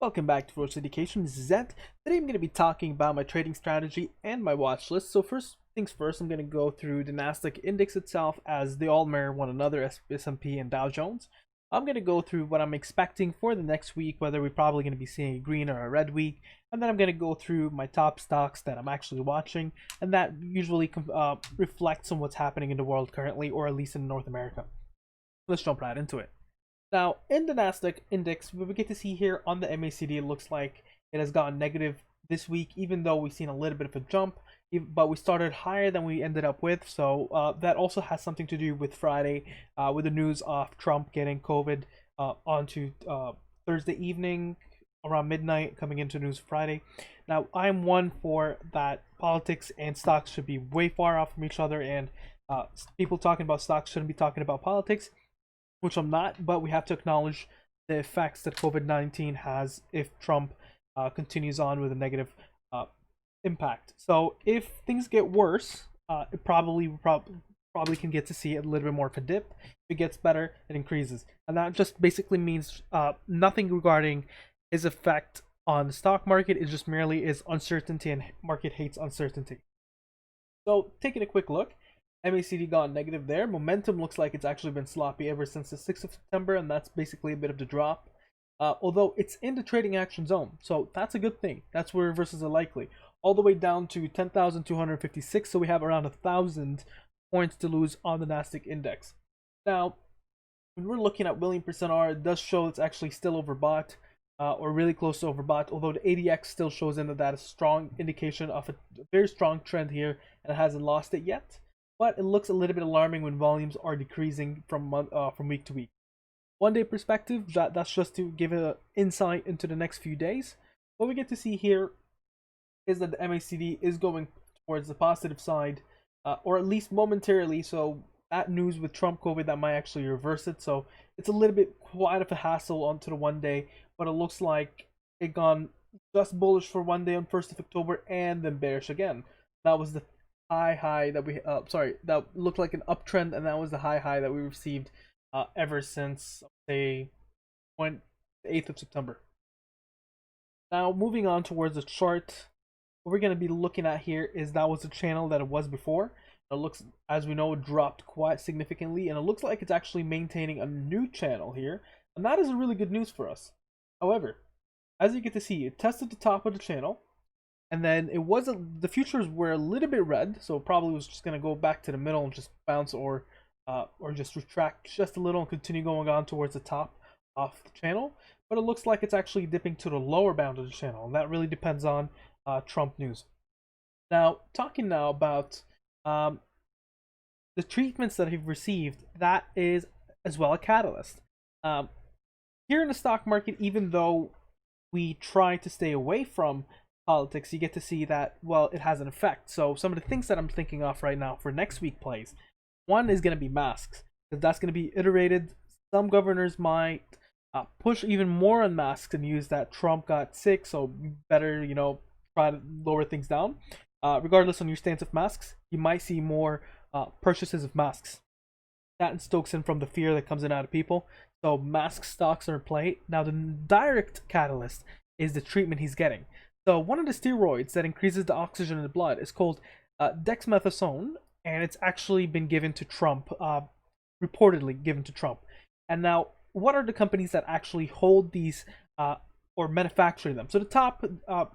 Welcome back to Ferocious Education. This is Zed. Today I'm going to be talking about my trading strategy and my watch list. So first things first, I'm going to go through the Nasdaq index itself as they all mirror one another, S&P and Dow Jones. I'm going to go through what I'm expecting for the next week, whether we're probably going to be seeing a green or a red week, and then I'm going to go through my top stocks that I'm actually watching, and that usually reflects on what's happening in the world currently, or at least in North America. Let's jump right into it. Now, in the Nasdaq index, what we get to see here on the MACD, it looks like it has gone negative this week, even though we've seen a little bit of a jump, but we started higher than we ended up with. So that also has something to do with Friday, with the news of Trump getting COVID onto Thursday evening around midnight, coming into news Friday. Now, I'm one for that politics and stocks should be way far off from each other, and people talking about stocks shouldn't be talking about politics, which I'm not, but we have to acknowledge the effects that COVID-19 has if Trump continues on with a negative impact. So if things get worse, it probably can get to see a little bit more of a dip. If it gets better, it increases, and that just basically means nothing regarding his effect on the stock market. It just merely is uncertainty, and market hates uncertainty. So taking a quick look, MACD gone negative there. Momentum looks like it's actually been sloppy ever since the 6th of September, and that's basically a bit of the drop. Although it's in the trading action zone, so that's a good thing. That's where reversals are likely. All the way down to 10,256, so we have around 1,000 points to lose on the Nasdaq index. Now, when we're looking at William %R, it does show it's actually still overbought, or really close to overbought, although the ADX still shows in that is a strong indication of a very strong trend here, and it hasn't lost it yet. But it looks a little bit alarming when volumes are decreasing from week to week. 1 day perspective, that's just to give an insight into the next few days. What we get to see here is that the MACD is going towards the positive side, or at least momentarily. So that news with Trump COVID, that might actually reverse it. So it's a little bit quite of a hassle onto the 1 day, but it looks like it gone just bullish for 1 day on 1st of October and then bearish again. That was the high that we that looked like an uptrend, and that was the high that we received ever since, say, the 8th of September. Now moving on towards the chart, what we're going to be looking at here is that was the channel that it was before. It looks, as we know, it dropped quite significantly, and it looks like it's actually maintaining a new channel here, and that is a really good news for us. However, as you get to see, it tested the top of the channel, and then the futures were a little bit red, so it probably was just going to go back to the middle and just bounce, or just retract just a little and continue going on towards the top of the channel. But it looks like it's actually dipping to the lower bound of the channel, and that really depends on Trump news. Now, talking now about the treatments that he've received, that is as well a catalyst. Here in the stock market, even though we try to stay away from politics, you get to see that, well, it has an effect. So some of the things that I'm thinking of right now for next week plays, one is going to be masks, because that's going to be iterated. Some governors might push even more on masks and use that Trump got sick, so you better, try to lower things down. Regardless on your stance of masks, you might see more purchases of masks. That stokes in from the fear that comes in out of people. So mask stocks are in play. Now the direct catalyst is the treatment he's getting. So one of the steroids that increases the oxygen in the blood is called dexamethasone, and it's actually been given to Trump, reportedly given to Trump. And now, what are the companies that actually hold these or manufacture them? So the top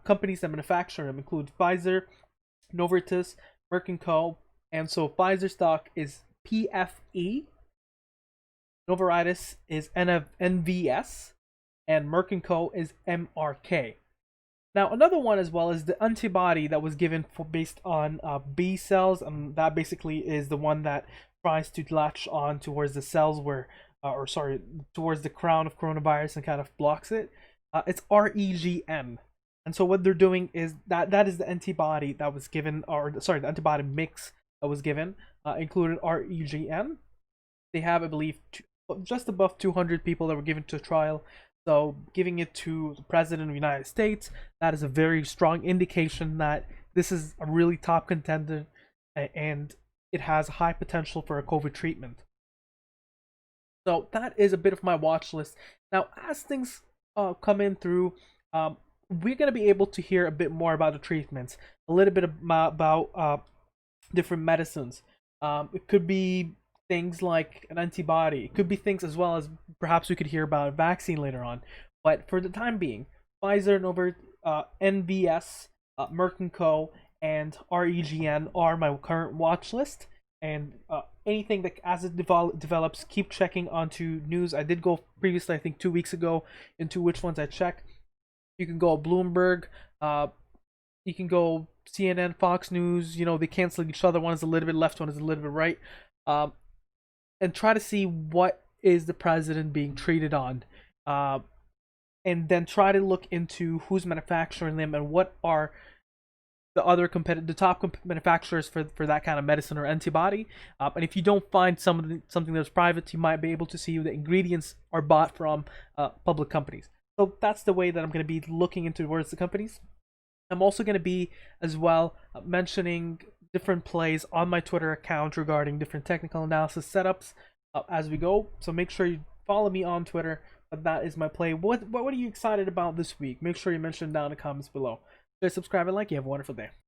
companies that manufacture them include Pfizer, Novartis, Merck & Co. And so Pfizer stock is PFE, Novartis is NVS, and Merck & Co. is MRK. Now, another one as well is the antibody that was given based on B cells, and that basically is the one that tries to latch on towards the cells towards the crown of coronavirus and kind of blocks it. It's REGN. And so what they're doing is that is the antibody that was given, the antibody mix that was given, included REGN. They have, I believe, just above 200 people that were given to a trial. So giving it to the President of the United States, that is a very strong indication that this is a really top contender, and it has high potential for a COVID treatment. So that is a bit of my watch list. Now, as things come in through we're going to be able to hear a bit more about the treatments, a little bit about different medicines. It could be things like an antibody. It could be things as well as perhaps we could hear about a vaccine later on. But for the time being, Pfizer, NVS, Merck and Co, and REGN are my current watch list. And anything that as it develops, keep checking onto news. I did go previously, I think 2 weeks ago, into which ones I check. You can go Bloomberg. You can go CNN, Fox News. You know, they cancel each other. One is a little bit left, one is a little bit right. And try to see what is the president being treated on. And then try to look into who's manufacturing them and what are the top manufacturers for that kind of medicine or antibody. And if you don't find something that's private, you might be able to see the ingredients are bought from public companies. So that's the way that I'm going to be looking into towards the companies. I'm also going to be as well mentioning different plays on my Twitter account regarding different technical analysis setups as we go. So make sure you follow me on Twitter. But that is my play. What are you excited about this week? Make sure you mention it down in the comments below. Subscribe and like. You have a wonderful day.